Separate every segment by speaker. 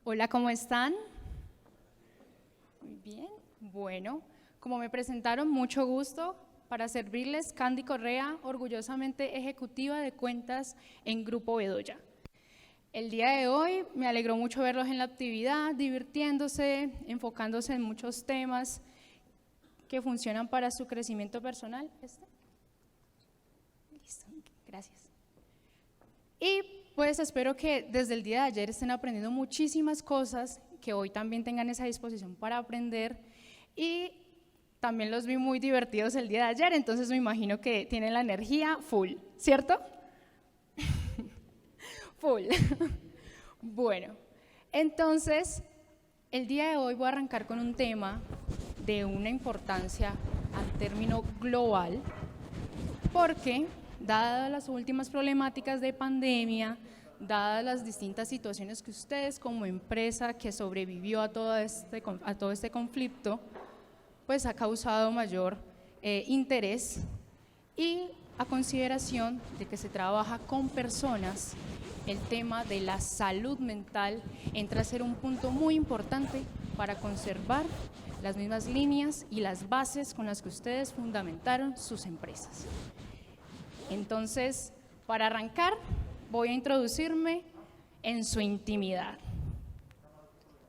Speaker 1: Hola, ¿cómo están? Muy bien. Bueno, como me presentaron, mucho gusto. Para servirles, Candy Correa, orgullosamente ejecutiva de cuentas en Grupo Bedoya. El día de hoy me alegró mucho verlos en la actividad, divirtiéndose, enfocándose en muchos temas que funcionan para su crecimiento personal. Listo, gracias. Y pues espero que desde el día de ayer estén aprendiendo muchísimas cosas, que hoy también tengan esa disposición para aprender, y también los vi muy divertidos el día de ayer, entonces me imagino que tienen la energía full, ¿cierto? Full. Bueno, entonces el día de hoy voy a arrancar con un tema de una importancia al término global, porque dadas las últimas problemáticas de pandemia, dadas las distintas situaciones que ustedes como empresa que sobrevivió a todo este conflicto, pues ha causado mayor interés, y a consideración de que se trabaja con personas, el tema de la salud mental entra a ser un punto muy importante para conservar las mismas líneas y las bases con las que ustedes fundamentaron sus empresas. Entonces, para arrancar, voy a introducirme en su intimidad.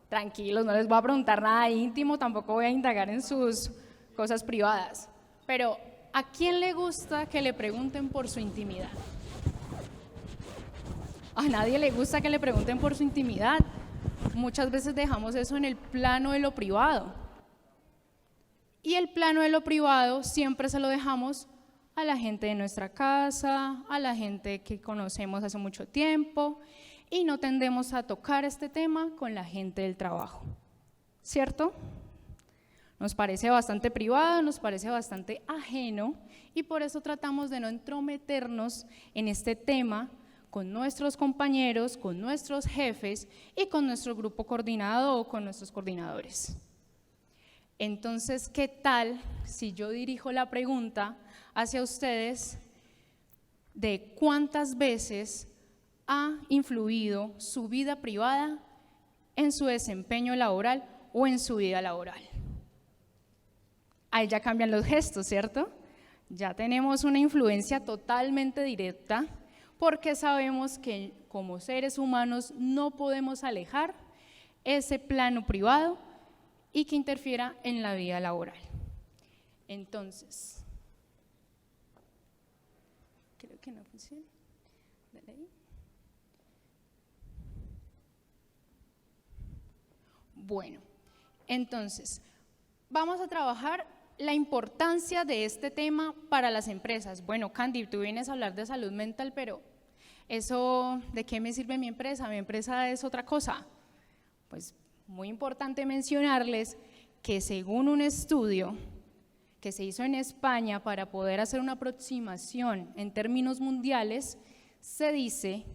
Speaker 1: Tranquilos, no les voy a preguntar nada íntimo, tampoco voy a indagar en sus cosas privadas. Pero, ¿a quién le gusta que le pregunten por su intimidad? A nadie le gusta que le pregunten por su intimidad. Muchas veces dejamos eso en el plano de lo privado. Y el plano de lo privado siempre se lo dejamos a la gente de nuestra casa, a la gente que conocemos hace mucho tiempo, y no tendemos a tocar este tema con la gente del trabajo, ¿cierto? Nos parece bastante privado, nos parece bastante ajeno, y por eso tratamos de no entrometernos en este tema con nuestros compañeros, con nuestros jefes y con nuestro grupo coordinado o con nuestros coordinadores. Entonces, ¿qué tal si yo dirijo la pregunta hacia ustedes de cuántas veces ha influido su vida privada en su desempeño laboral o en su vida laboral? Ahí ya cambian los gestos, ¿cierto? Ya tenemos una influencia totalmente directa, porque sabemos que como seres humanos no podemos alejar ese plano privado y que interfiera en la vida laboral. Entonces, creo que no funciona. Dale ahí. Bueno, entonces, vamos a trabajar la importancia de este tema para las empresas. Bueno, Candy, tú vienes a hablar de salud mental, pero ¿eso de qué me sirve mi empresa? Mi empresa es otra cosa. Pues muy importante mencionarles que según un estudio que se hizo en España para poder hacer una aproximación en términos mundiales, se dice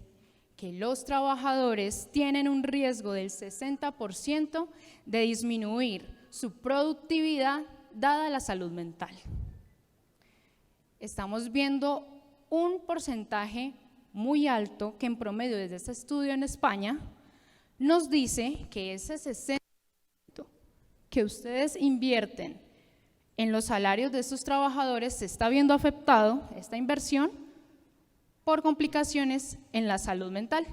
Speaker 1: que los trabajadores tienen un riesgo del 60% de disminuir su productividad dada la salud mental. Estamos viendo un porcentaje muy alto que en promedio desde este estudio en España nos dice que ese 60% que ustedes invierten en los salarios de estos trabajadores se está viendo afectado, esta inversión, por complicaciones en la salud mental.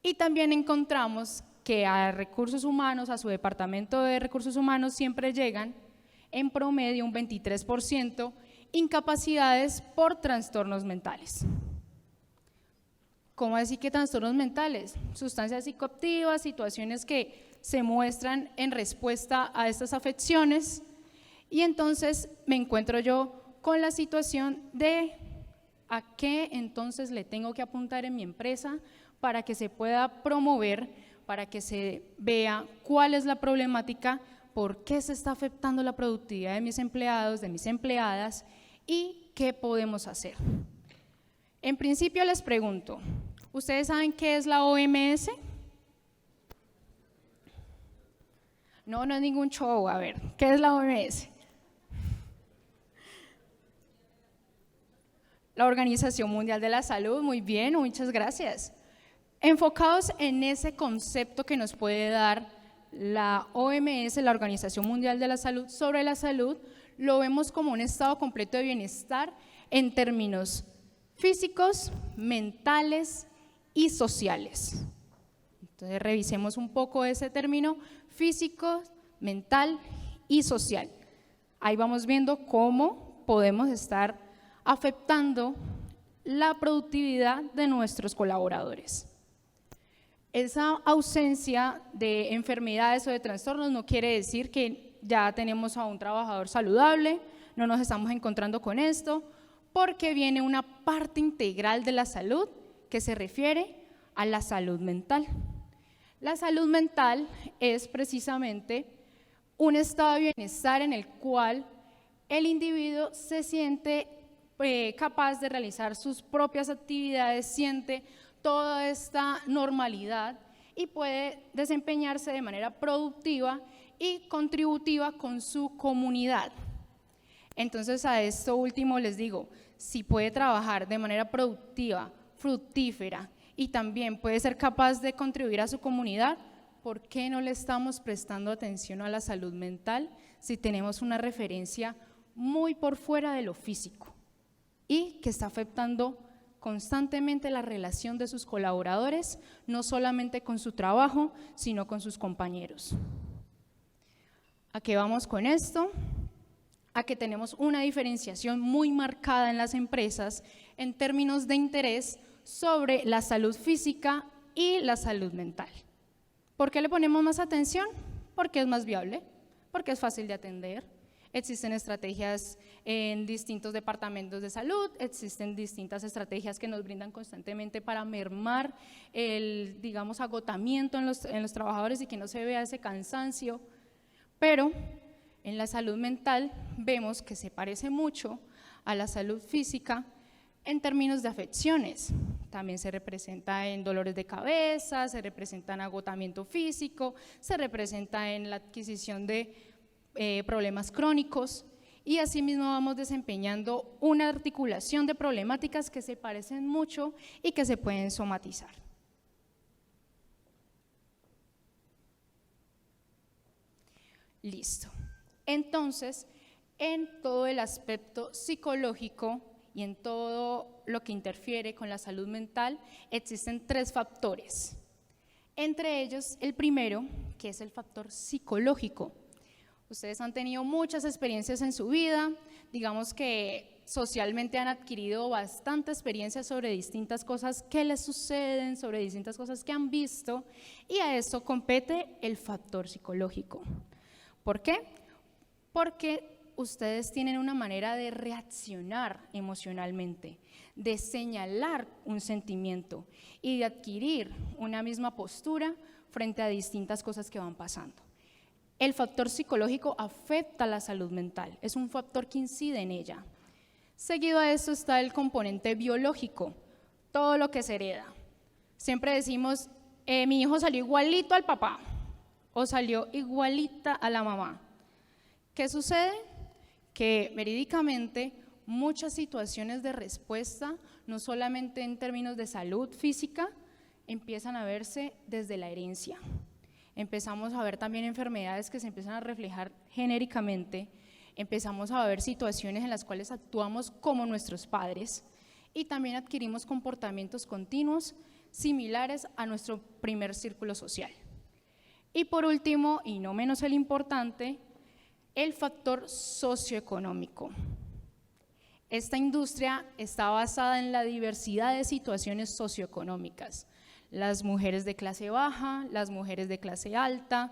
Speaker 1: Y también encontramos que a recursos humanos, a su departamento de recursos humanos, siempre llegan en promedio un 23% incapacidades por trastornos mentales. ¿Cómo decir que trastornos mentales? Sustancias psicoactivas, situaciones que se muestran en respuesta a estas afecciones, y entonces me encuentro yo con la situación de a qué entonces le tengo que apuntar en mi empresa para que se pueda promover, para que se vea cuál es la problemática, por qué se está afectando la productividad de mis empleados, de mis empleadas, y qué podemos hacer. En principio les pregunto, ¿ustedes saben qué es la OMS? No, no es ningún show. A ver, ¿qué es la OMS? La Organización Mundial de la Salud. Muy bien, muchas gracias. Enfocados en ese concepto que nos puede dar la OMS, la Organización Mundial de la Salud, sobre la salud, lo vemos como un estado completo de bienestar en términos físicos, mentales y sociales. Entonces revisemos un poco ese término físico, mental y social. Ahí vamos viendo cómo podemos estar afectando la productividad de nuestros colaboradores. Esa ausencia de enfermedades o de trastornos no quiere decir que ya tenemos a un trabajador saludable, no nos estamos encontrando con esto, porque viene una parte integral de la salud que se refiere a la salud mental. La salud mental es precisamente un estado de bienestar en el cual el individuo se siente capaz de realizar sus propias actividades, siente toda esta normalidad y puede desempeñarse de manera productiva y contributiva con su comunidad. Entonces, a esto último les digo, si puede trabajar de manera productiva, fructífera y también puede ser capaz de contribuir a su comunidad, ¿por qué no le estamos prestando atención a la salud mental si tenemos una referencia muy por fuera de lo físico y que está afectando constantemente la relación de sus colaboradores, no solamente con su trabajo, sino con sus compañeros? ¿A qué vamos con esto? A que tenemos una diferenciación muy marcada en las empresas en términos de interés sobre la salud física y la salud mental. ¿Por qué le ponemos más atención? Porque es más viable, porque es fácil de atender. Existen estrategias en distintos departamentos de salud, existen distintas estrategias que nos brindan constantemente para mermar el, digamos, agotamiento en los trabajadores y que no se vea ese cansancio, pero en la salud mental vemos que se parece mucho a la salud física en términos de afecciones. También se representa en dolores de cabeza, se representa en agotamiento físico, se representa en la adquisición de problemas crónicos y asimismo vamos desempeñando una articulación de problemáticas que se parecen mucho y que se pueden somatizar. Listo. Entonces, en todo el aspecto psicológico y en todo lo que interfiere con la salud mental, existen 3 factores. Entre ellos, el primero, que es el factor psicológico. Ustedes han tenido muchas experiencias en su vida, digamos que socialmente han adquirido bastante experiencia sobre distintas cosas que les suceden, sobre distintas cosas que han visto, y a esto compete el factor psicológico. ¿Por qué? Porque ustedes tienen una manera de reaccionar emocionalmente, de señalar un sentimiento y de adquirir una misma postura frente a distintas cosas que van pasando. El factor psicológico afecta la salud mental, es un factor que incide en ella. Seguido a esto está el componente biológico, todo lo que se hereda. Siempre decimos, mi hijo salió igualito al papá o salió igualita a la mamá. ¿Qué sucede? Que verídicamente muchas situaciones de respuesta, no solamente en términos de salud física, empiezan a verse desde la herencia. Empezamos a ver también enfermedades que se empiezan a reflejar genéricamente, empezamos a ver situaciones en las cuales actuamos como nuestros padres y también adquirimos comportamientos continuos similares a nuestro primer círculo social. Y por último, y no menos el importante, el factor socioeconómico. Esta industria está basada en la diversidad de situaciones socioeconómicas. Las mujeres de clase baja, las mujeres de clase alta,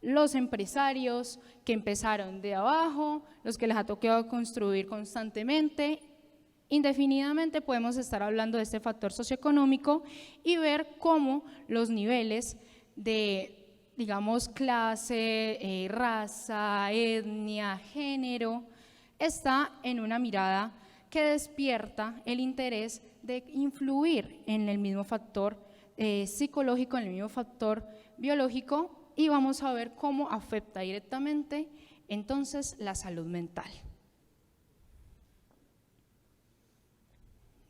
Speaker 1: los empresarios que empezaron de abajo, los que les ha tocado construir constantemente. Indefinidamente podemos estar hablando de este factor socioeconómico y ver cómo los niveles de, digamos, clase, raza, etnia, género, está en una mirada que despierta el interés de influir en el mismo factor psicológico, en el mismo factor biológico, y vamos a ver cómo afecta directamente entonces la salud mental.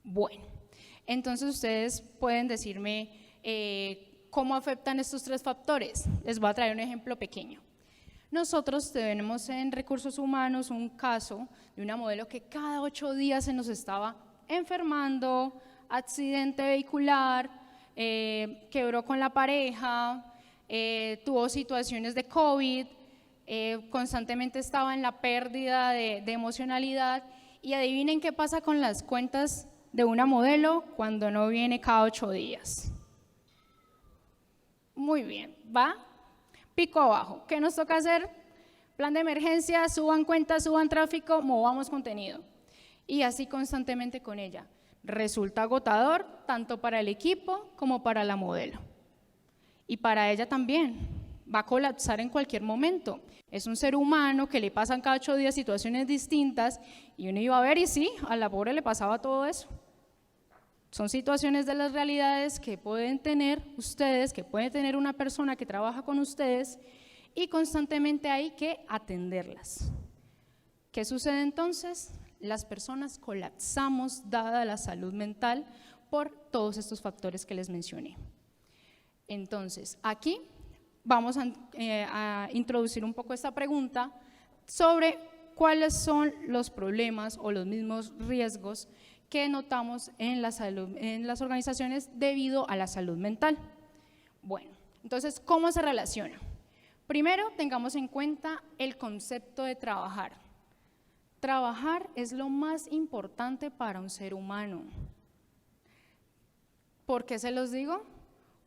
Speaker 1: Bueno, entonces ustedes pueden decirme ¿Cómo afectan estos 3 factores? Les voy a traer un ejemplo pequeño. Nosotros tenemos en recursos humanos un caso de una modelo que cada 8 días se nos estaba enfermando, accidente vehicular, quebró con la pareja, tuvo situaciones de COVID, constantemente estaba en la pérdida de emocionalidad. Y adivinen qué pasa con las cuentas de una modelo cuando no viene cada 8 días. Muy bien, ¿va? Pico abajo. ¿Qué nos toca hacer? Plan de emergencia, suban cuentas, suban tráfico, movamos contenido. Y así constantemente con ella. Resulta agotador tanto para el equipo como para la modelo. Y para ella también. Va a colapsar en cualquier momento. Es un ser humano que le pasan cada 8 días situaciones distintas y uno iba a ver y sí, a la pobre le pasaba todo eso. Son situaciones de las realidades que pueden tener ustedes, que puede tener una persona que trabaja con ustedes y constantemente hay que atenderlas. ¿Qué sucede entonces? Las personas colapsamos dada la salud mental por todos estos factores que les mencioné. Entonces, aquí vamos a introducir un poco esta pregunta sobre cuáles son los problemas o los mismos riesgos que notamos en la salud, en las organizaciones debido a la salud mental. Bueno, entonces, ¿cómo se relaciona? Primero, tengamos en cuenta el concepto de trabajar. Trabajar es lo más importante para un ser humano. ¿Por qué se los digo?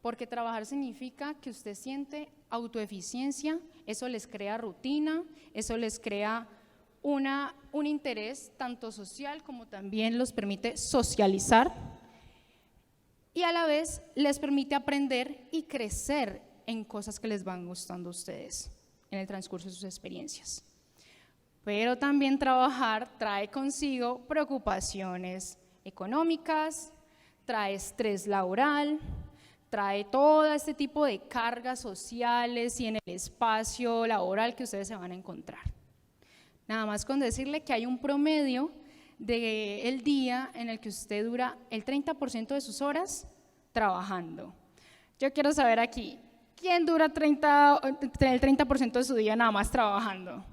Speaker 1: Porque trabajar significa que usted siente autoeficiencia, eso les crea rutina, eso les crea un interés tanto social como también los permite socializar y a la vez les permite aprender y crecer en cosas que les van gustando a ustedes en el transcurso de sus experiencias. Pero también trabajar trae consigo preocupaciones económicas, trae estrés laboral, trae todo este tipo de cargas sociales y en el espacio laboral que ustedes se van a encontrar. Nada más con decirle que hay un promedio del día en el que usted dura el 30% de sus horas trabajando. Yo quiero saber aquí, ¿quién dura el 30% de su día nada más trabajando?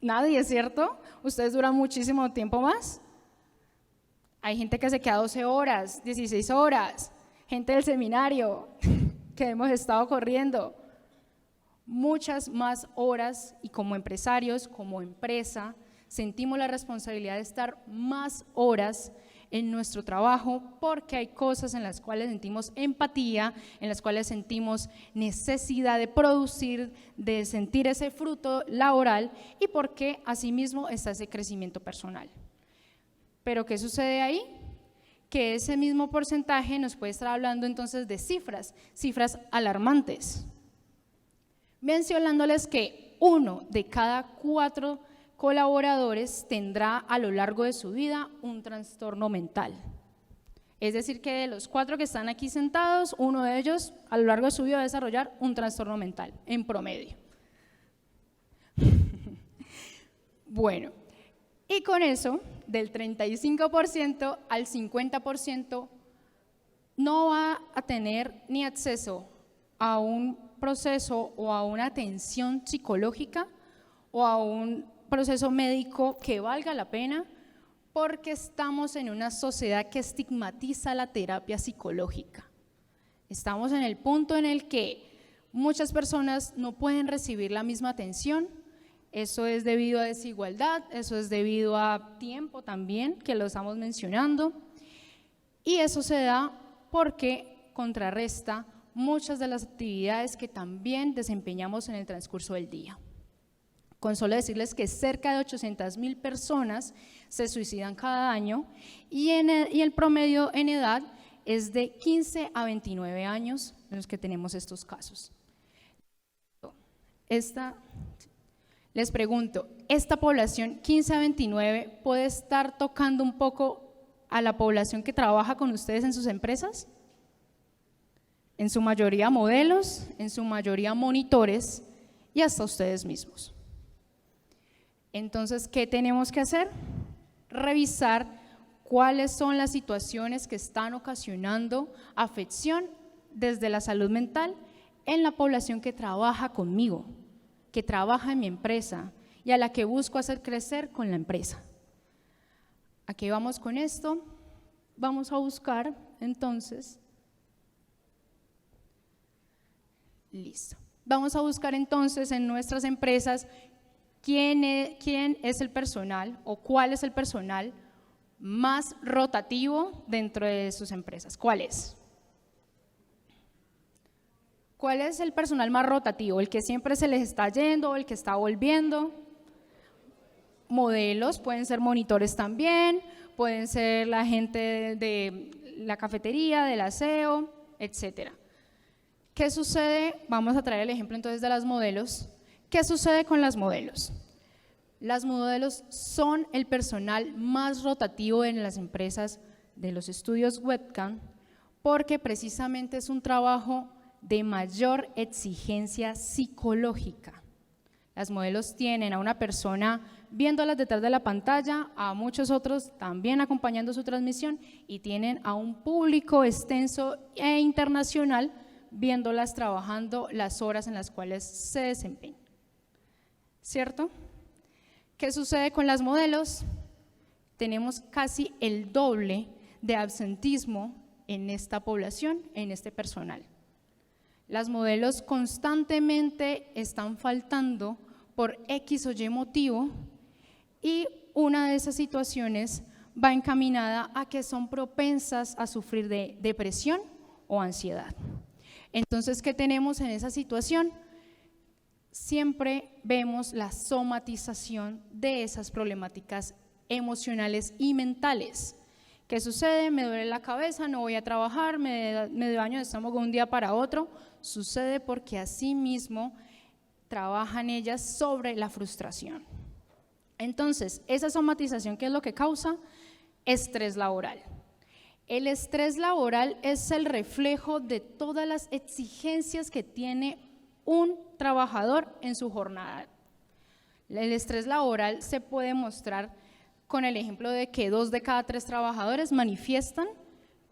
Speaker 1: Nadie, ¿cierto? Ustedes duran muchísimo tiempo más. Hay gente que se queda 12 horas, 16 horas, gente del seminario que hemos estado corriendo. Muchas más horas y como empresarios, como empresa, sentimos la responsabilidad de estar más horas en nuestro trabajo porque hay cosas en las cuales sentimos empatía, en las cuales sentimos necesidad de producir, de sentir ese fruto laboral y porque asimismo está ese crecimiento personal. Pero ¿qué sucede ahí? Que ese mismo porcentaje nos puede estar hablando entonces de cifras alarmantes, mencionándoles que 1 de cada 4 colaboradores tendrá a lo largo de su vida un trastorno mental. Es decir, que de los 4 que están aquí sentados, 1 de ellos a lo largo de su vida va a desarrollar un trastorno mental, en promedio. Bueno, y con eso, del 35% al 50% no va a tener ni acceso a un proceso o a una atención psicológica o a un proceso médico que valga la pena porque estamos en una sociedad que estigmatiza la terapia psicológica. Estamos en el punto en el que muchas personas no pueden recibir la misma atención. Eso es debido a desigualdad, eso es debido a tiempo también, que lo estamos mencionando, y eso se da porque contrarresta muchas de las actividades que también desempeñamos en el transcurso del día. Con solo decirles que cerca de 800,000 personas se suicidan cada año y el promedio en edad es de 15 a 29 años en los que tenemos estos casos. Les pregunto, ¿esta población 15 a 29 puede estar tocando un poco a la población que trabaja con ustedes en sus empresas? En su mayoría modelos, en su mayoría monitores y hasta ustedes mismos. Entonces, ¿qué tenemos que hacer? Revisar cuáles son las situaciones que están ocasionando afección desde la salud mental en la población que trabaja conmigo, que trabaja en mi empresa y a la que busco hacer crecer con la empresa. ¿A qué vamos con esto? Vamos a buscar entonces, listo. Vamos a buscar entonces en nuestras empresas quién es el personal o cuál es el personal más rotativo dentro de sus empresas. ¿Cuál es? ¿Cuál es el personal más rotativo? ¿El que siempre se les está yendo o el que está volviendo? Modelos, pueden ser monitores también, pueden ser la gente de la cafetería, del aseo, etcétera. ¿Qué sucede? Vamos a traer el ejemplo entonces de las modelos. ¿Qué sucede con las modelos? Las modelos son el personal más rotativo en las empresas de los estudios webcam porque precisamente es un trabajo de mayor exigencia psicológica. Las modelos tienen a una persona viéndolas detrás de la pantalla, a muchos otros también acompañando su transmisión y tienen a un público extenso e internacional viéndolas trabajando las horas en las cuales se desempeñan. ¿Cierto? ¿Qué sucede con las modelos? Tenemos casi el doble de absentismo en esta población, en este personal. Las modelos constantemente están faltando por X o Y motivo y una de esas situaciones va encaminada a que son propensas a sufrir de depresión o ansiedad. Entonces, ¿qué tenemos en esa situación? Siempre vemos la somatización de esas problemáticas emocionales y mentales. ¿Qué sucede? Me duele la cabeza, no voy a trabajar, me dio daño de estómago de un día para otro. Sucede porque así mismo trabajan ellas sobre la frustración. Entonces, esa somatización, ¿qué es lo que causa? Estrés laboral. El estrés laboral es el reflejo de todas las exigencias que tiene un trabajador en su jornada. El estrés laboral se puede mostrar con el ejemplo de que 2 de cada 3 trabajadores manifiestan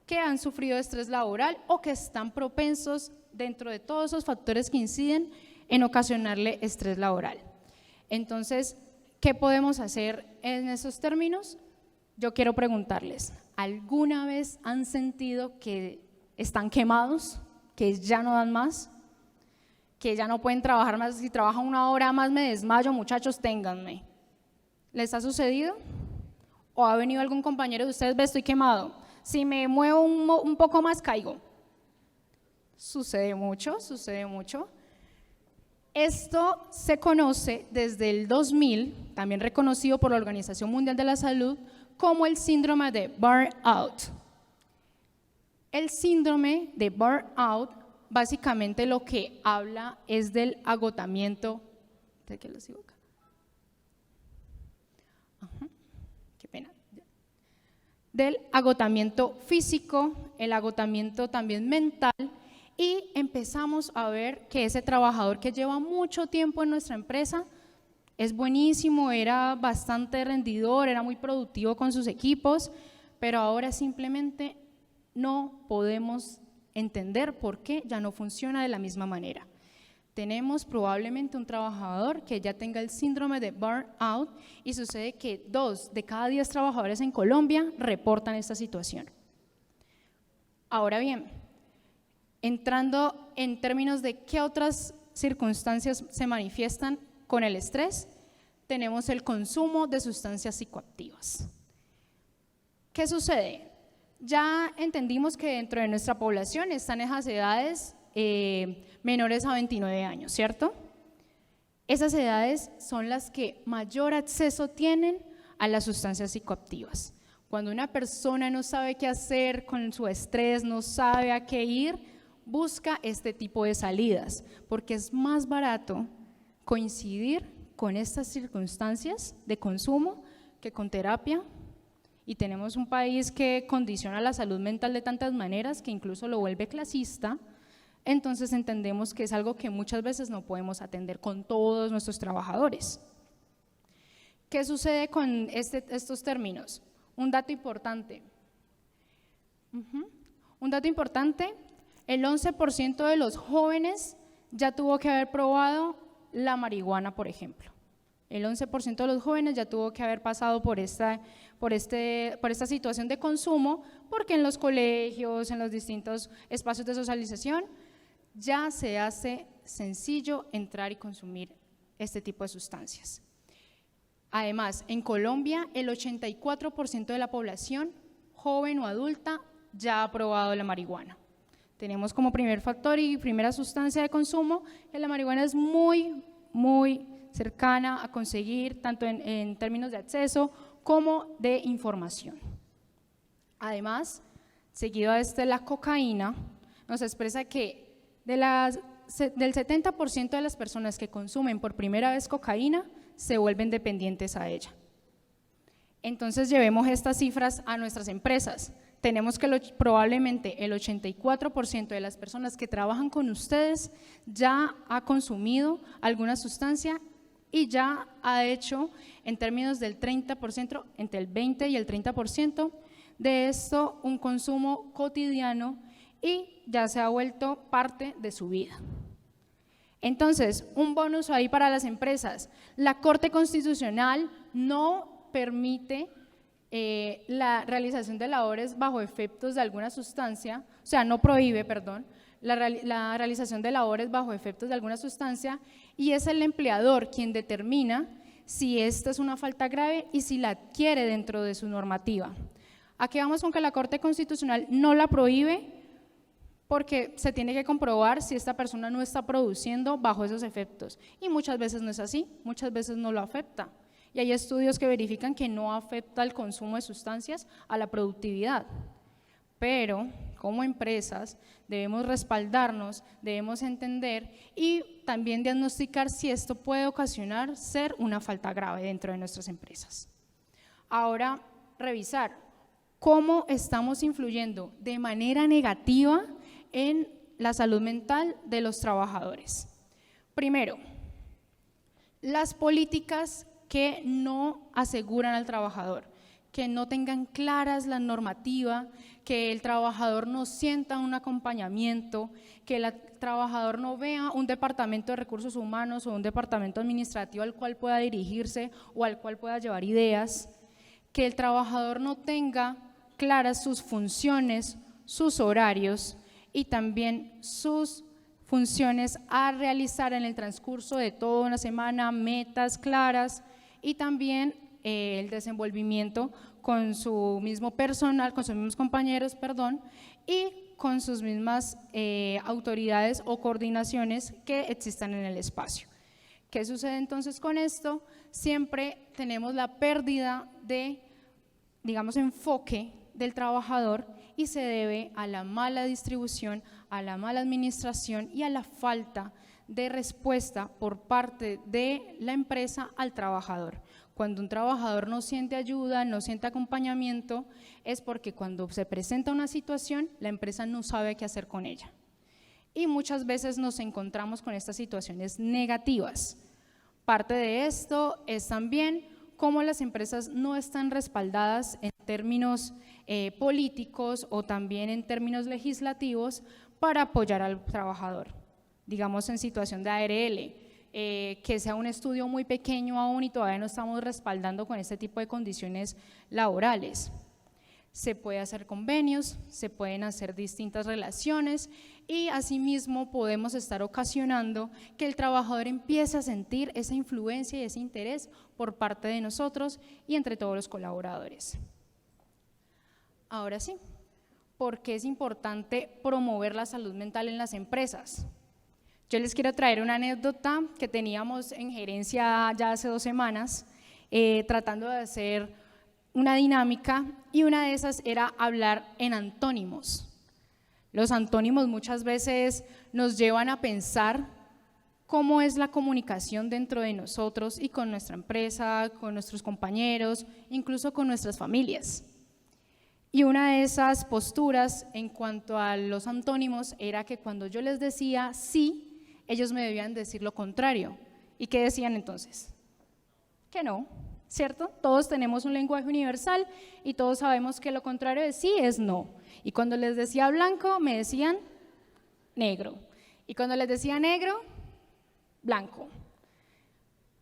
Speaker 1: que han sufrido estrés laboral o que están propensos dentro de todos esos factores que inciden en ocasionarle estrés laboral. Entonces, ¿qué podemos hacer en esos términos? Yo quiero preguntarles, ¿alguna vez han sentido que están quemados, que ya no dan más, que ya no pueden trabajar más? Si trabajan 1 hora más me desmayo, muchachos, ténganme. ¿Les ha sucedido? ¿O ha venido algún compañero de ustedes, ve, estoy quemado, si me muevo un poco más caigo? Sucede mucho, sucede mucho. Esto se conoce desde el 2000, también reconocido por la Organización Mundial de la Salud, como el síndrome de burnout. El síndrome de burnout básicamente lo que habla es del agotamiento. ¿De qué lo sigo acá? Qué pena. Del agotamiento físico, el agotamiento también mental, y empezamos a ver que ese trabajador que lleva mucho tiempo en nuestra empresa es buenísimo, era bastante rendidor, era muy productivo con sus equipos, pero ahora simplemente no podemos entender por qué ya no funciona de la misma manera. Tenemos probablemente un trabajador que ya tenga el síndrome de burnout y sucede que 2 de cada 10 trabajadores en Colombia reportan esta situación. Ahora bien, entrando en términos de qué otras circunstancias se manifiestan con el estrés, tenemos el consumo de sustancias psicoactivas. ¿Qué sucede? Ya entendimos que dentro de nuestra población están esas edades menores a 29 años, ¿cierto? Esas edades son las que mayor acceso tienen a las sustancias psicoactivas. Cuando una persona no sabe qué hacer con su estrés, no sabe a qué ir, busca este tipo de salidas, porque es más barato coincidir con estas circunstancias de consumo que con terapia. Y tenemos un país que condiciona la salud mental de tantas maneras que incluso lo vuelve clasista. Entonces entendemos que es algo que muchas veces no podemos atender con todos nuestros trabajadores. ¿Qué sucede con estos términos? un dato importante. Un dato importante, el 11% de los jóvenes ya tuvo que haber probado la marihuana, por ejemplo. El 11% de los jóvenes ya tuvo que haber pasado por esta situación de consumo, porque en los colegios, en los distintos espacios de socialización, ya se hace sencillo entrar y consumir este tipo de sustancias. Además, en Colombia, el 84% de la población, joven o adulta, ya ha probado la marihuana. Tenemos como primer factor y primera sustancia de consumo que la marihuana es muy, muy cercana a conseguir, tanto en términos de acceso como de información. Además, seguido a la cocaína, nos expresa que del 70% de las personas que consumen por primera vez cocaína se vuelven dependientes a ella. Entonces llevemos estas cifras a nuestras empresas. Tenemos que probablemente el 84% de las personas que trabajan con ustedes ya ha consumido alguna sustancia y ya ha hecho, en términos del 30%, entre el 20 y el 30% de esto, un consumo cotidiano y ya se ha vuelto parte de su vida. Entonces, un bonus ahí para las empresas. La Corte Constitucional no permite la realización de labores bajo efectos de alguna sustancia, o sea, no prohíbe, perdón, la realización de labores bajo efectos de alguna sustancia, y es el empleador quien determina si esta es una falta grave y si la adquiere dentro de su normativa. Aquí vamos con que la Corte Constitucional no la prohíbe porque se tiene que comprobar si esta persona no está produciendo bajo esos efectos, y muchas veces no es así, muchas veces no lo afecta. Y hay estudios que verifican que no afecta el consumo de sustancias a la productividad. Pero como empresas debemos respaldarnos, debemos entender y también diagnosticar si esto puede ocasionar ser una falta grave dentro de nuestras empresas. Ahora, revisar cómo estamos influyendo de manera negativa en la salud mental de los trabajadores. Primero, las políticas que no aseguran al trabajador, que no tengan claras la normativa, que el trabajador no sienta un acompañamiento, que el trabajador no vea un departamento de recursos humanos o un departamento administrativo al cual pueda dirigirse o al cual pueda llevar ideas, que el trabajador no tenga claras sus funciones, sus horarios y también sus funciones a realizar en el transcurso de toda una semana, metas claras, y también el desenvolvimiento con su mismo personal, con sus mismos compañeros, y con sus mismas autoridades o coordinaciones que existan en el espacio. ¿Qué sucede entonces con esto? Siempre tenemos la pérdida de, digamos, enfoque del trabajador y se debe a la mala distribución, a la mala administración y a la falta de respuesta por parte de la empresa al trabajador. Cuando un trabajador no siente ayuda, no siente acompañamiento, es porque cuando se presenta una situación, la empresa no sabe qué hacer con ella. Y muchas veces nos encontramos con estas situaciones negativas. Parte de esto es también cómo las empresas no están respaldadas en términos políticos o también en términos legislativos para apoyar al trabajador. Digamos en situación de ARL, que sea un estudio muy pequeño aún y todavía no estamos respaldando con este tipo de condiciones laborales. Se puede hacer convenios, se pueden hacer distintas relaciones y asimismo podemos estar ocasionando que el trabajador empiece a sentir esa influencia y ese interés por parte de nosotros y entre todos los colaboradores. Ahora sí, ¿por qué es importante promover la salud mental en las empresas? Yo les quiero traer una anécdota que teníamos en gerencia ya hace 2 semanas, tratando de hacer una dinámica, y una de esas era hablar en antónimos. Los antónimos muchas veces nos llevan a pensar cómo es la comunicación dentro de nosotros y con nuestra empresa, con nuestros compañeros, incluso con nuestras familias. Y una de esas posturas en cuanto a los antónimos era que cuando yo les decía sí, ellos me debían decir lo contrario. ¿Y qué decían entonces? Que no. ¿cierto? Todos tenemos un lenguaje universal y todos sabemos que lo contrario de sí es no. Y cuando les decía blanco, me decían negro. Y cuando les decía negro, blanco.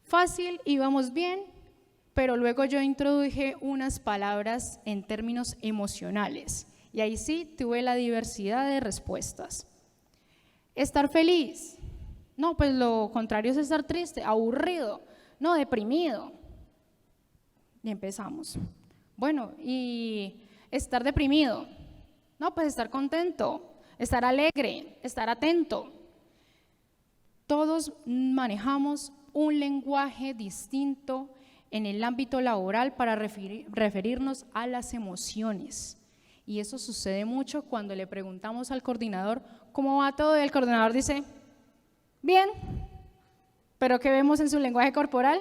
Speaker 1: Fácil, íbamos bien, pero luego yo introduje unas palabras en términos emocionales. Y ahí sí tuve la diversidad de respuestas. Estar feliz. No, pues lo contrario es estar triste, aburrido, no, deprimido. Y empezamos. Bueno, y estar deprimido. No, pues estar contento, estar alegre, estar atento. Todos manejamos un lenguaje distinto en el ámbito laboral para referirnos a las emociones. Y eso sucede mucho cuando le preguntamos al coordinador cómo va todo y el coordinador dice, bien, pero ¿qué vemos en su lenguaje corporal?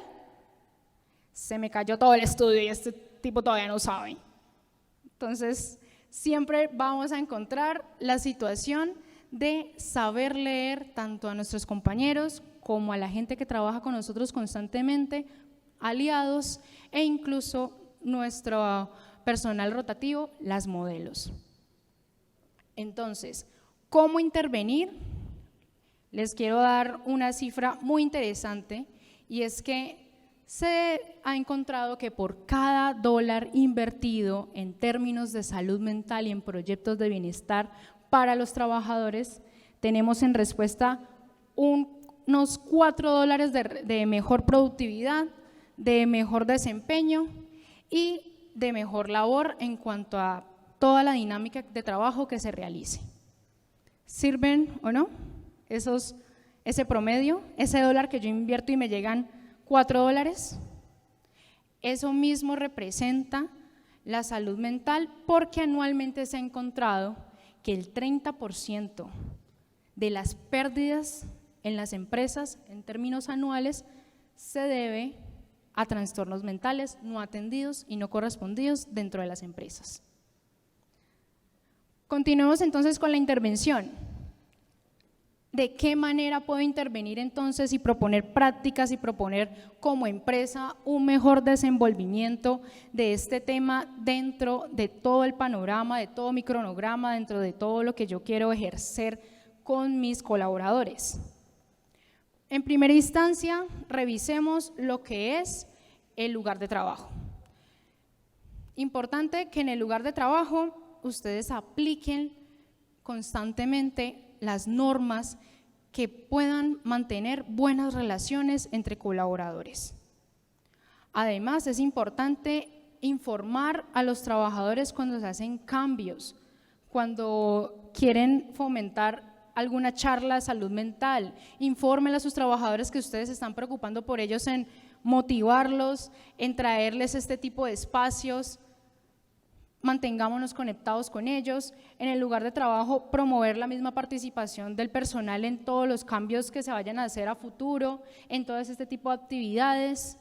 Speaker 1: Se me cayó todo el estudio y este tipo todavía no sabe. Entonces, siempre vamos a encontrar la situación de saber leer tanto a nuestros compañeros como a la gente que trabaja con nosotros constantemente, aliados e incluso nuestro personal rotativo, las modelos. Entonces, ¿cómo intervenir? Les quiero dar una cifra muy interesante y es que se ha encontrado que por cada $1 invertido en términos de salud mental y en proyectos de bienestar para los trabajadores, tenemos en respuesta unos $4 de mejor productividad, de mejor desempeño y de mejor labor en cuanto a toda la dinámica de trabajo que se realice. ¿Sirven o no? Ese promedio, ese $1 que yo invierto y me llegan $4, eso mismo representa la salud mental porque anualmente se ha encontrado que el 30% de las pérdidas en las empresas en términos anuales se debe a trastornos mentales no atendidos y no correspondidos dentro de las empresas. Continuemos entonces con la intervención. ¿De qué manera puedo intervenir entonces y proponer prácticas y proponer como empresa un mejor desenvolvimiento de este tema dentro de todo el panorama, de todo mi cronograma, dentro de todo lo que yo quiero ejercer con mis colaboradores? En primera instancia, revisemos lo que es el lugar de trabajo. Importante que en el lugar de trabajo ustedes apliquen constantemente las normas que puedan mantener buenas relaciones entre colaboradores. Además, es importante informar a los trabajadores cuando se hacen cambios, cuando quieren fomentar alguna charla de salud mental, infórmenle a sus trabajadores que ustedes están preocupando por ellos en motivarlos, en traerles este tipo de espacios. Mantengámonos conectados con ellos. En el lugar de trabajo, promover la misma participación del personal en todos los cambios que se vayan a hacer a futuro, en todo este tipo de actividades.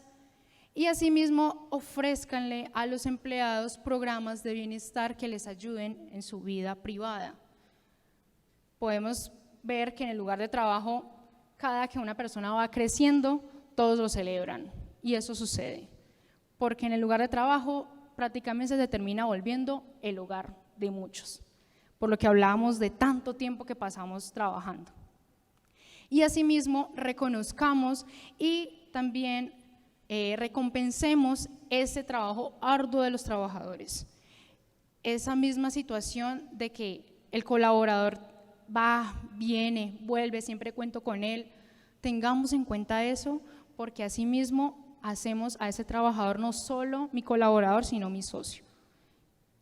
Speaker 1: Y asimismo, ofrézcanle a los empleados programas de bienestar que les ayuden en su vida privada. Podemos ver que en el lugar de trabajo, cada que una persona va creciendo, todos lo celebran, y eso sucede, porque en el lugar de trabajo prácticamente se termina volviendo el hogar de muchos, por lo que hablábamos de tanto tiempo que pasamos trabajando. Y asimismo reconozcamos y también recompensemos ese trabajo arduo de los trabajadores. Esa misma situación de que el colaborador va, viene, vuelve, siempre cuento con él, tengamos en cuenta eso, porque asimismo hacemos a ese trabajador no solo mi colaborador, sino mi socio.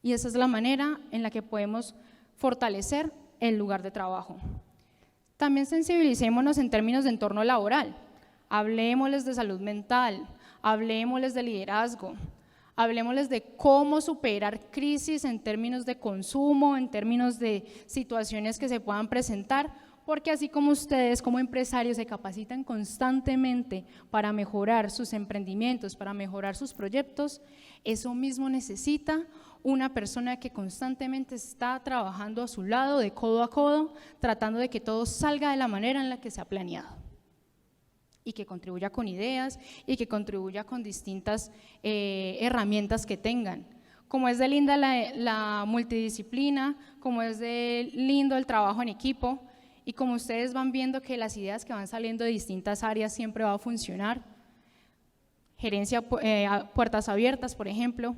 Speaker 1: Y esa es la manera en la que podemos fortalecer el lugar de trabajo. También sensibilicémonos en términos de entorno laboral. Hablemosles de salud mental, hablemosles de liderazgo, hablemosles de cómo superar crisis en términos de consumo, en términos de situaciones que se puedan presentar, porque así como ustedes como empresarios se capacitan constantemente para mejorar sus emprendimientos, para mejorar sus proyectos, eso mismo necesita una persona que constantemente está trabajando a su lado, de codo a codo, tratando de que todo salga de la manera en la que se ha planeado. y que contribuya con ideas y que contribuya con distintas herramientas que tengan. Como es de linda la multidisciplina, como es de lindo el trabajo en equipo, y como ustedes van viendo que las ideas que van saliendo de distintas áreas siempre va a funcionar. Gerencia puertas abiertas, por ejemplo.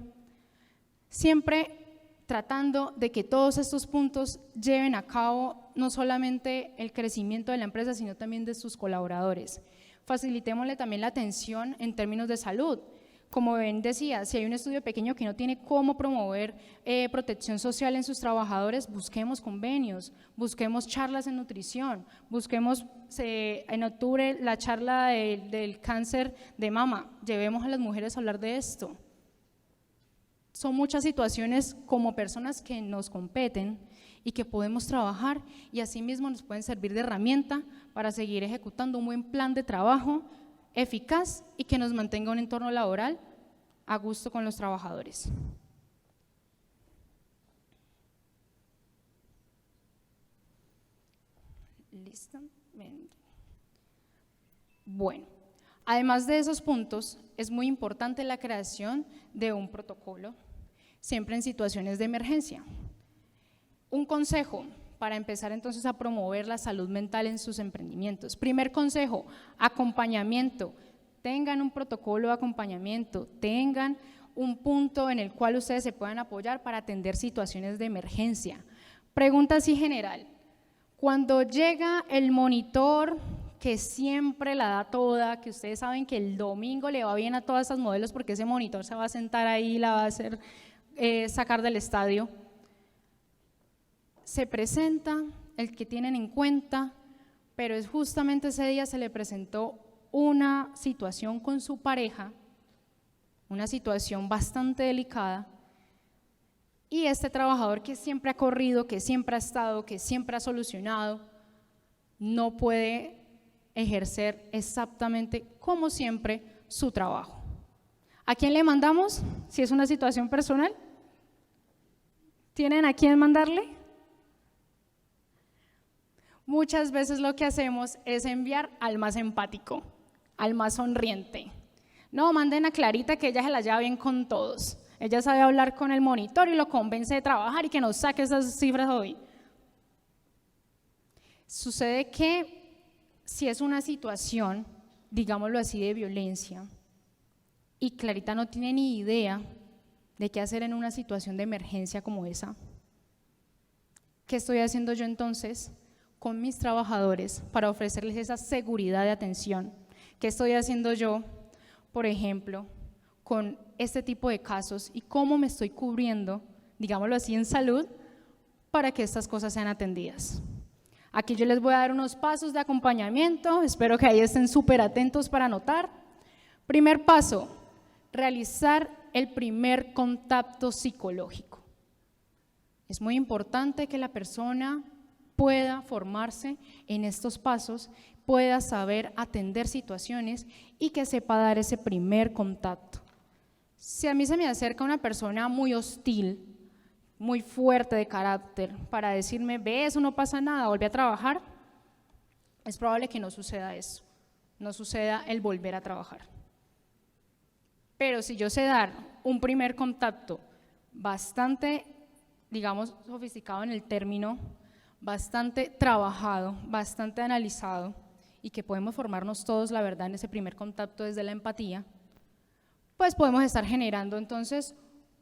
Speaker 1: Siempre tratando de que todos estos puntos lleven a cabo no solamente el crecimiento de la empresa, sino también de sus colaboradores. Facilitémosle también la atención en términos de salud. Como Ben decía, si hay un estudio pequeño que no tiene cómo promover protección social en sus trabajadores, busquemos convenios, busquemos charlas en nutrición, busquemos en octubre la charla del cáncer de mama, llevemos a las mujeres a hablar de esto. Son muchas situaciones como personas que nos competen y que podemos trabajar y asimismo nos pueden servir de herramienta para seguir ejecutando un buen plan de trabajo eficaz y que nos mantenga un entorno laboral a gusto con los trabajadores. ¿Listo? Bueno, además de esos puntos, es muy importante la creación de un protocolo, siempre en situaciones de emergencia. Un consejo para empezar entonces a promover la salud mental en sus emprendimientos. Primer consejo, acompañamiento. Tengan un protocolo de acompañamiento, tengan un punto en el cual ustedes se puedan apoyar para atender situaciones de emergencia. Pregunta así general, cuando llega el monitor que siempre la da toda, que ustedes saben que el domingo le va bien a todas estas modelos porque ese monitor se va a sentar ahí y la va a hacer sacar del estadio, se presenta el que tienen en cuenta, pero es justamente ese día se le presentó una situación con su pareja, una situación bastante delicada, y este trabajador que siempre ha corrido, que siempre ha estado, que siempre ha solucionado, no puede ejercer exactamente como siempre su trabajo. ¿A quién le mandamos? Si es una situación personal, ¿tienen a quién mandarle? Muchas veces lo que hacemos es enviar al más empático, al más sonriente. No, manden a Clarita que ella se la lleva bien con todos. Ella sabe hablar con el monitor y lo convence de trabajar y que nos saque esas cifras hoy. Sucede que si es una situación, digámoslo así, de violencia, y Clarita no tiene ni idea de qué hacer en una situación de emergencia como esa, ¿qué estoy haciendo yo entonces con mis trabajadores para ofrecerles esa seguridad de atención? ¿Qué estoy haciendo yo, por ejemplo, con este tipo de casos y cómo me estoy cubriendo, digámoslo así, en salud para que estas cosas sean atendidas? Aquí yo les voy a dar unos pasos de acompañamiento, espero que ahí estén súper atentos para anotar. Primer paso, realizar el primer contacto psicológico. Es muy importante que la persona pueda formarse en estos pasos, pueda saber atender situaciones y que sepa dar ese primer contacto. Si a mí se me acerca una persona muy hostil, muy fuerte de carácter, para decirme, ve, eso no pasa nada, vuelve a trabajar, es probable que no suceda eso, no suceda el volver a trabajar. Pero si yo sé dar un primer contacto bastante, digamos, sofisticado en el término, bastante trabajado, bastante analizado, y que podemos formarnos todos, la verdad, en ese primer contacto desde la empatía, pues podemos estar generando entonces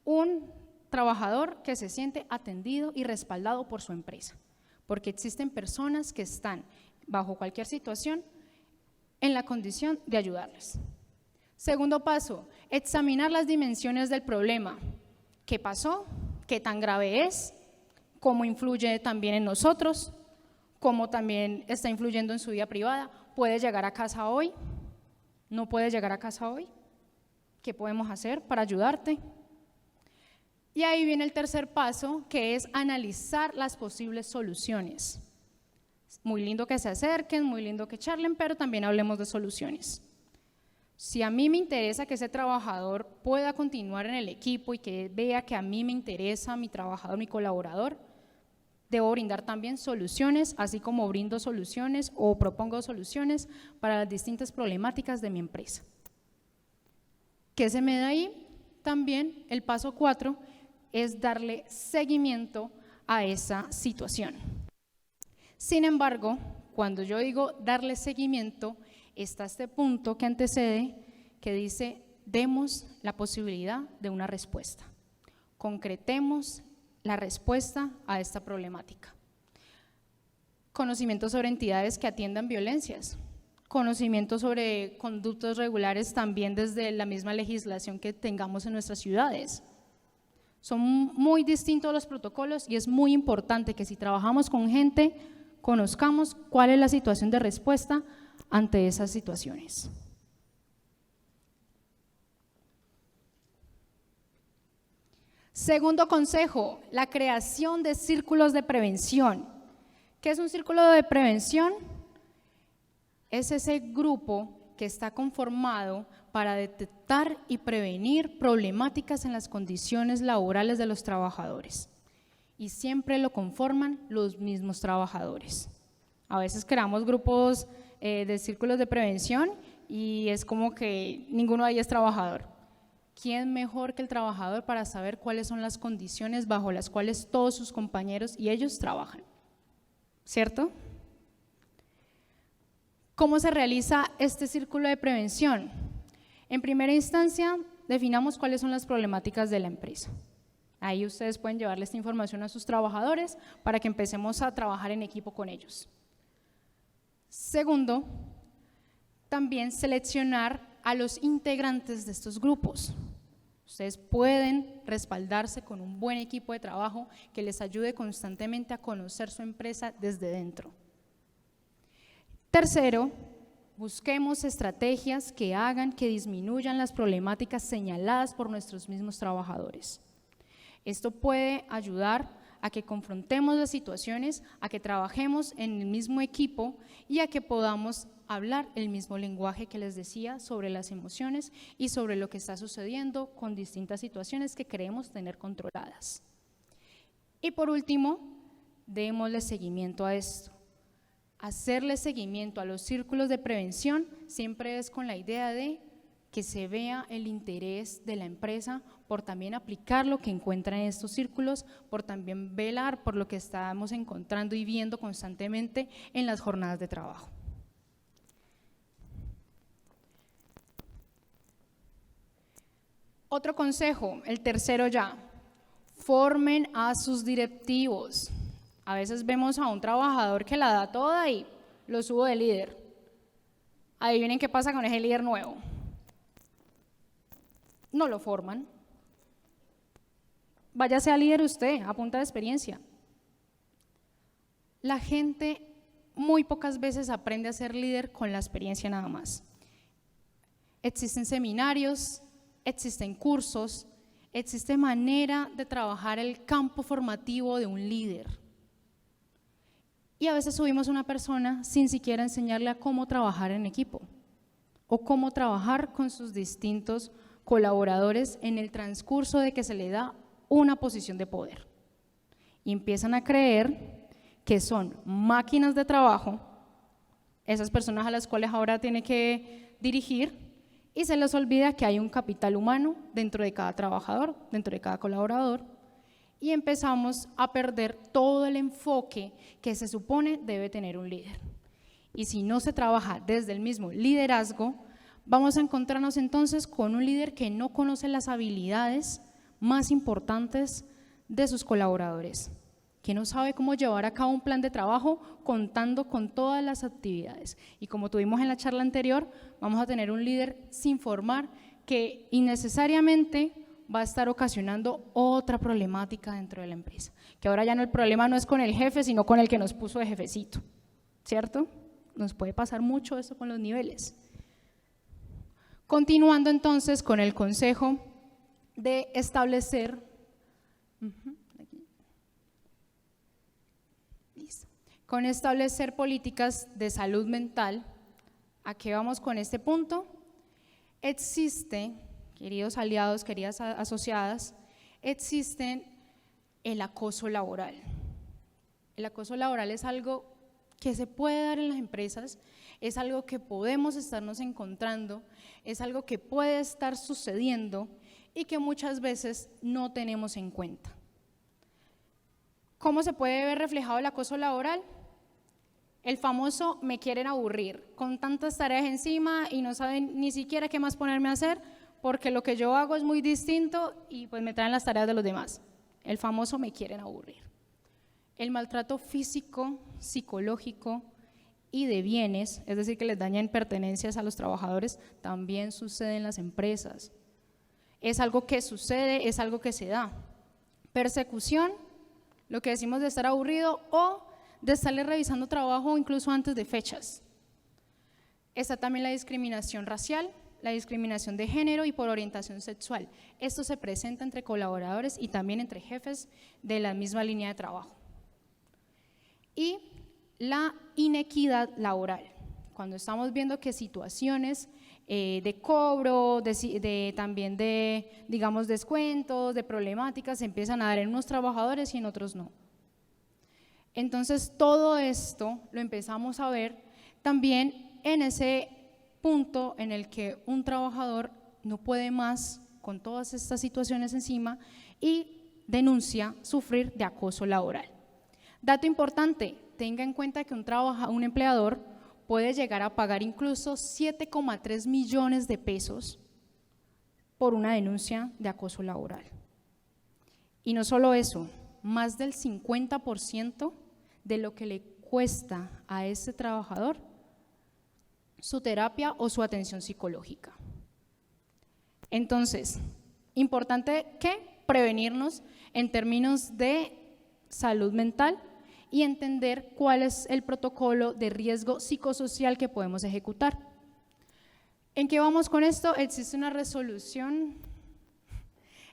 Speaker 1: un trabajador que se siente atendido y respaldado por su empresa, porque existen personas que están bajo cualquier situación en la condición de ayudarles. Segundo paso, examinar las dimensiones del problema. ¿Qué pasó? ¿Qué tan grave es? ¿Cómo influye también en nosotros? ¿Cómo también está influyendo en su vida privada? ¿Puede llegar a casa hoy? ¿No puede llegar a casa hoy? ¿Qué podemos hacer para ayudarte? Y ahí viene el tercer paso, que es analizar las posibles soluciones. Muy lindo que se acerquen, muy lindo que charlen, pero también hablemos de soluciones. Si a mí me interesa que ese trabajador pueda continuar en el equipo y que vea que a mí me interesa mi trabajador, mi colaborador, Debo brindar también soluciones, así como brindo soluciones o propongo soluciones para las distintas problemáticas de mi empresa. ¿Qué se me da ahí? También el paso 4 es darle seguimiento a esa situación. Sin embargo, cuando yo digo darle seguimiento, está este punto que antecede que dice: demos la posibilidad de una respuesta, concretemos la respuesta a esta problemática. Conocimiento sobre entidades que atiendan violencias, conocimiento sobre conductos regulares también desde la misma legislación que tengamos en nuestras ciudades. Son muy distintos los protocolos y es muy importante que si trabajamos con gente, conozcamos cuál es la situación de respuesta ante esas situaciones. Segundo consejo, la creación de círculos de prevención. ¿Qué es un círculo de prevención? Es ese grupo que está conformado para detectar y prevenir problemáticas en las condiciones laborales de los trabajadores. Y siempre lo conforman los mismos trabajadores. A veces creamos grupos de círculos de prevención y es como que ninguno de ahí es trabajador. ¿Quién mejor que el trabajador para saber cuáles son las condiciones bajo las cuales todos sus compañeros y ellos trabajan? ¿Cierto? ¿Cómo se realiza este círculo de prevención? En primera instancia, definamos cuáles son las problemáticas de la empresa. Ahí ustedes pueden llevarle esta información a sus trabajadores para que empecemos a trabajar en equipo con ellos. Segundo, también seleccionar a los integrantes de estos grupos. Ustedes pueden respaldarse con un buen equipo de trabajo que les ayude constantemente a conocer su empresa desde dentro. Tercero, busquemos estrategias que hagan que disminuyan las problemáticas señaladas por nuestros mismos trabajadores. Esto puede ayudar a que confrontemos las situaciones, a que trabajemos en el mismo equipo y a que podamos hablar el mismo lenguaje que les decía sobre las emociones y sobre lo que está sucediendo con distintas situaciones que creemos tener controladas. Y por último, démosle seguimiento a esto. Hacerle seguimiento a los círculos de prevención siempre es con la idea de que se vea el interés de la empresa por también aplicar lo que encuentra en estos círculos, por también velar por lo que estamos encontrando y viendo constantemente en las jornadas de trabajo. Otro consejo, el tercero ya, formen a sus directivos. A veces vemos a un trabajador que la da toda y lo subo de líder. Adivinen qué pasa con ese líder nuevo. No lo forman. Váyase a líder usted, a punta de experiencia. La gente muy pocas veces aprende a ser líder con la experiencia nada más. Existen seminarios, existen cursos, existe manera de trabajar el campo formativo de un líder. Y a veces subimos a una persona sin siquiera enseñarle a cómo trabajar en equipo o cómo trabajar con sus distintos colaboradores en el transcurso de que se le da una posición de poder. Y empiezan a creer que son máquinas de trabajo, esas personas a las cuales ahora tiene que dirigir, y se les olvida que hay un capital humano dentro de cada trabajador, dentro de cada colaborador, y empezamos a perder todo el enfoque que se supone debe tener un líder. Y si no se trabaja desde el mismo liderazgo, vamos a encontrarnos entonces con un líder que no conoce las habilidades más importantes de sus colaboradores, que no sabe cómo llevar a cabo un plan de trabajo contando con todas las actividades. Y como tuvimos en la charla anterior, vamos a tener un líder sin formar que innecesariamente va a estar ocasionando otra problemática dentro de la empresa, que ahora ya no, el problema no es con el jefe, sino con el que nos puso de jefecito, ¿cierto? Nos puede pasar mucho eso con los niveles. Continuando entonces con el consejo de establecer, con establecer políticas de salud mental. ¿A qué vamos con este punto? Existe, queridos aliados, queridas asociadas, existe el acoso laboral. El acoso laboral es algo que se puede dar en las empresas, es algo que podemos estarnos encontrando, es algo que puede estar sucediendo y que muchas veces no tenemos en cuenta. ¿Cómo se puede ver reflejado el acoso laboral? El famoso me quieren aburrir, con tantas tareas encima y no saben ni siquiera qué más ponerme a hacer, porque lo que yo hago es muy distinto y pues me traen las tareas de los demás. El famoso me quieren aburrir. El maltrato físico, psicológico y de bienes, es decir, que les dañan pertenencias a los trabajadores, también sucede en las empresas. Es algo que sucede, es algo que se da. Persecución, lo que decimos de estar aburrido o de estarle revisando trabajo incluso antes de fechas. Está también la discriminación racial, la discriminación de género y por orientación sexual. Esto se presenta entre colaboradores y también entre jefes de la misma línea de trabajo. Y la inequidad laboral, cuando estamos viendo que situaciones de cobro, también de, digamos, descuentos, de problemáticas se empiezan a dar en unos trabajadores y en otros no. Entonces todo esto lo empezamos a ver también en ese punto en el que un trabajador no puede más con todas estas situaciones encima y denuncia sufrir de acoso laboral. Dato importante, tenga en cuenta que un empleador puede llegar a pagar incluso 7,3 millones de pesos por una denuncia de acoso laboral. Y no solo eso, más del 50% de lo que le cuesta a ese trabajador su terapia o su atención psicológica. Entonces, importante que prevenirnos en términos de salud mental y entender cuál es el protocolo de riesgo psicosocial que podemos ejecutar. ¿En qué vamos con esto? Existe una resolución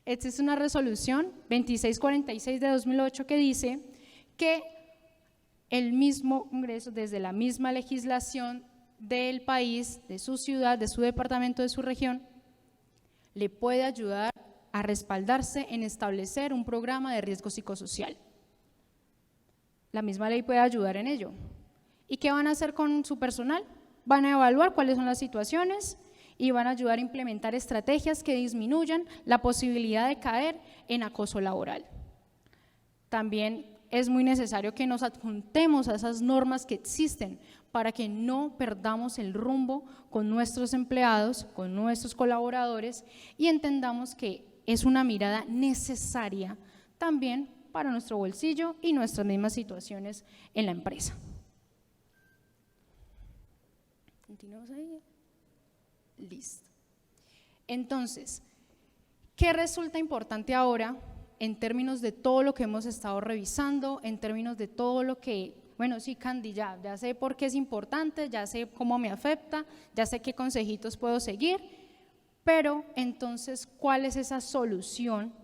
Speaker 1: 2646 de 2008 que dice que el mismo Congreso, desde la misma legislación del país, de su ciudad, de su departamento, de su región, le puede ayudar a respaldarse en establecer un programa de riesgo psicosocial. La misma ley puede ayudar en ello. ¿Y qué van a hacer con su personal? Van a evaluar cuáles son las situaciones y van a ayudar a implementar estrategias que disminuyan la posibilidad de caer en acoso laboral. También es muy necesario que nos adjuntemos a esas normas que existen para que no perdamos el rumbo con nuestros empleados, con nuestros colaboradores y entendamos que es una mirada necesaria también para nuestro bolsillo y nuestras mismas situaciones en la empresa. Continuamos ahí. Listo. Entonces, ¿qué resulta importante ahora en términos de todo lo que hemos estado revisando, en términos de todo lo que, bueno, sí, Candy, ya sé por qué es importante, ya sé cómo me afecta, ya sé qué consejitos puedo seguir, pero entonces, ¿cuál es esa solución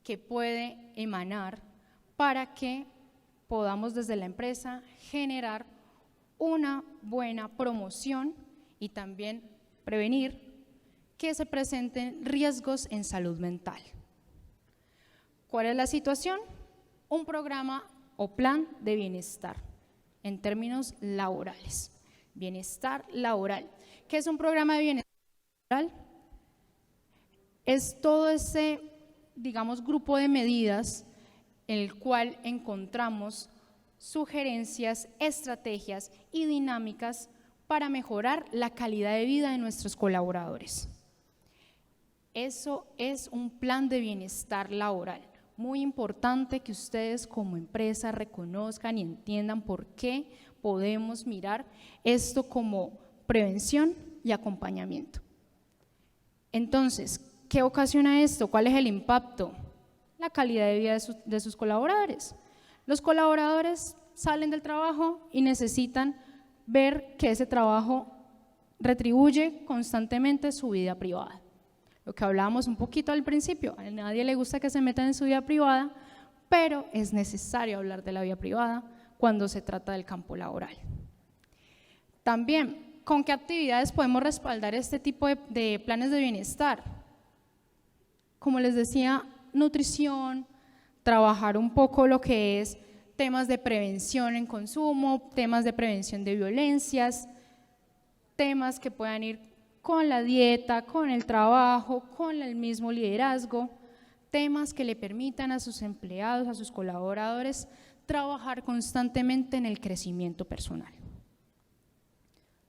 Speaker 1: que puede emanar para que podamos desde la empresa generar una buena promoción y también prevenir que se presenten riesgos en salud mental? ¿Cuál es la situación? Un programa o plan de bienestar en términos laborales. Bienestar laboral. ¿Qué es un programa de bienestar laboral? Es todo ese, digamos, grupo de medidas en el cual encontramos sugerencias, estrategias y dinámicas para mejorar la calidad de vida de nuestros colaboradores. Eso es un plan de bienestar laboral. Muy importante que ustedes como empresa reconozcan y entiendan por qué podemos mirar esto como prevención y acompañamiento. Entonces, ¿qué ocasiona esto? ¿Cuál es el impacto? La calidad de vida de sus colaboradores. Los colaboradores salen del trabajo y necesitan ver que ese trabajo retribuye constantemente su vida privada. Lo que hablábamos un poquito al principio, a nadie le gusta que se metan en su vida privada, pero es necesario hablar de la vida privada cuando se trata del campo laboral. También, ¿con qué actividades podemos respaldar este tipo de planes de bienestar? Como les decía, nutrición, trabajar un poco lo que es temas de prevención en consumo, temas de prevención de violencias, temas que puedan ir con la dieta, con el trabajo, con el mismo liderazgo, temas que le permitan a sus empleados, a sus colaboradores, trabajar constantemente en el crecimiento personal.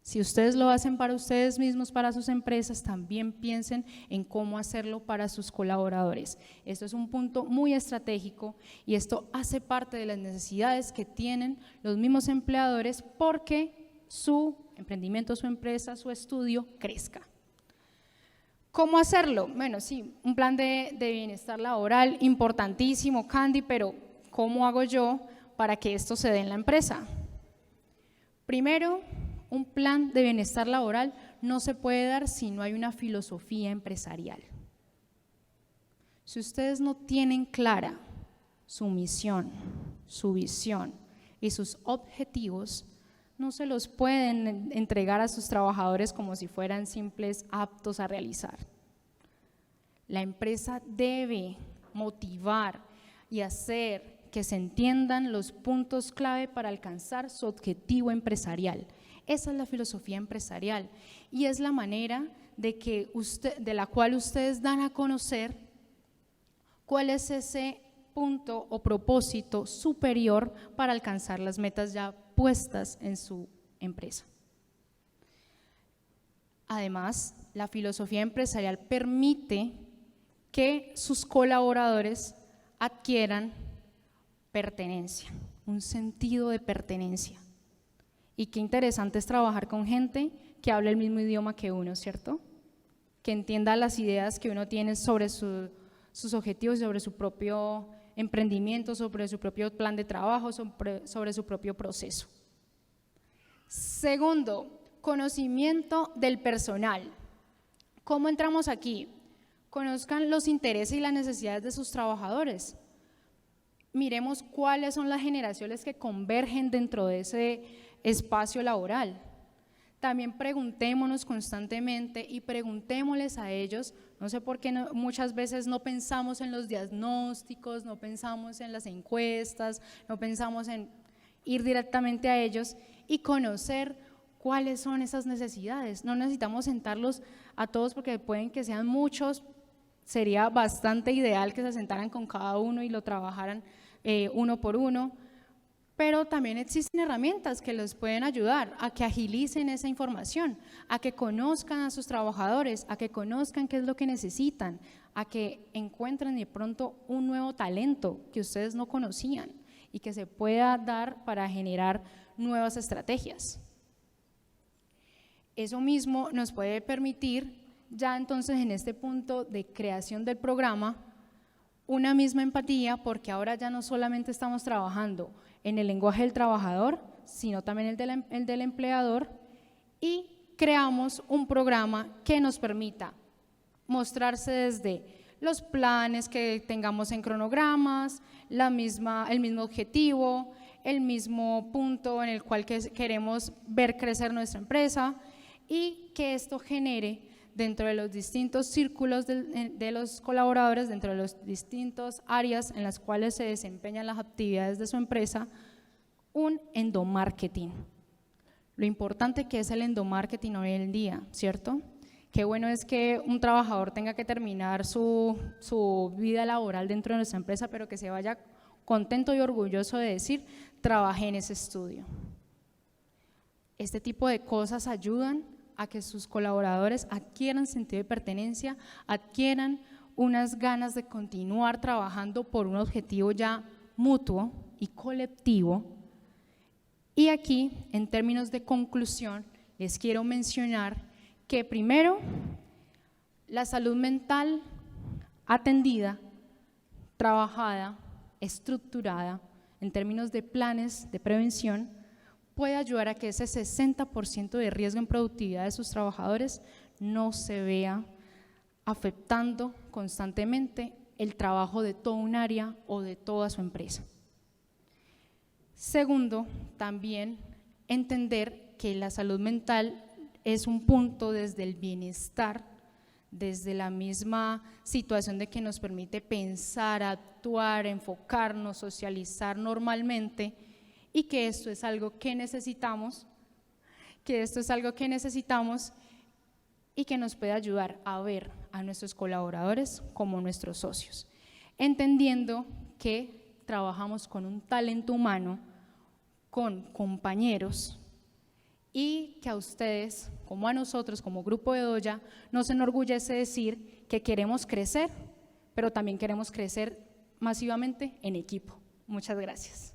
Speaker 1: Si ustedes lo hacen para ustedes mismos, para sus empresas, también piensen en cómo hacerlo para sus colaboradores. Esto es un punto muy estratégico y esto hace parte de las necesidades que tienen los mismos empleadores porque su emprendimiento, su empresa, su estudio crezca. ¿Cómo hacerlo? Bueno, sí, un plan de bienestar laboral importantísimo, Candy, pero ¿cómo hago yo para que esto se dé en la empresa? Primero, un plan de bienestar laboral no se puede dar si no hay una filosofía empresarial. Si ustedes no tienen clara su misión, su visión y sus objetivos, no se los pueden entregar a sus trabajadores como si fueran simples aptos a realizar. La empresa debe motivar y hacer que se entiendan los puntos clave para alcanzar su objetivo empresarial. Esa es la filosofía empresarial y es la manera de la cual ustedes dan a conocer cuál es ese punto o propósito superior para alcanzar las metas ya puestas en su empresa. Además, la filosofía empresarial permite que sus colaboradores adquieran pertenencia, un sentido de pertenencia. Y qué interesante es trabajar con gente que habla el mismo idioma que uno, ¿cierto? Que entienda las ideas que uno tiene sobre sus objetivos, sobre su propio emprendimiento, sobre su propio plan de trabajo, sobre su propio proceso. Segundo, conocimiento del personal. ¿Cómo entramos aquí? Conozcan los intereses y las necesidades de sus trabajadores. Miremos cuáles son las generaciones que convergen dentro de ese espacio laboral. También preguntémonos constantemente y preguntémosles a ellos, no sé por qué muchas veces no pensamos en los diagnósticos, no pensamos en las encuestas, no pensamos en ir directamente a ellos y conocer cuáles son esas necesidades. No necesitamos sentarlos a todos porque pueden que sean muchos, sería bastante ideal que se sentaran con cada uno y lo trabajaran uno por uno, pero también existen herramientas que les pueden ayudar a que agilicen esa información, a que conozcan a sus trabajadores, a que conozcan qué es lo que necesitan, a que encuentren de pronto un nuevo talento que ustedes no conocían y que se pueda dar para generar nuevas estrategias. Eso mismo nos puede permitir ya entonces en este punto de creación del programa una misma empatía, porque ahora ya no solamente estamos trabajando en el lenguaje del trabajador, sino también el del empleador, y creamos un programa que nos permita mostrarse desde los planes que tengamos en cronogramas, el mismo objetivo, el mismo punto en el cual queremos ver crecer nuestra empresa y que esto genere dentro de los distintos círculos de los colaboradores, dentro de las distintas áreas en las cuales se desempeñan las actividades de su empresa, un endomarketing. Lo importante que es el endomarketing hoy en día, ¿cierto? Qué bueno es que un trabajador tenga que terminar su vida laboral dentro de nuestra empresa, pero que se vaya contento y orgulloso de decir, trabajé en ese estudio. Este tipo de cosas ayudan a que sus colaboradores adquieran sentido de pertenencia, adquieran unas ganas de continuar trabajando por un objetivo ya mutuo y colectivo. Y aquí, en términos de conclusión, les quiero mencionar que primero, la salud mental atendida, trabajada, estructurada, en términos de planes de prevención, puede ayudar a que ese 60% de riesgo en productividad de sus trabajadores no se vea afectando constantemente el trabajo de toda un área o de toda su empresa. Segundo, también entender que la salud mental es un punto desde el bienestar desde la misma situación de que nos permite pensar, actuar, enfocarnos, socializar normalmente, y que esto es algo que necesitamos, y que nos puede ayudar a ver a nuestros colaboradores como nuestros socios, entendiendo que trabajamos con un talento humano, con compañeros, y que a ustedes, como a nosotros, como Grupo Bedoya, nos enorgullece decir que queremos crecer, pero también queremos crecer masivamente en equipo. Muchas gracias.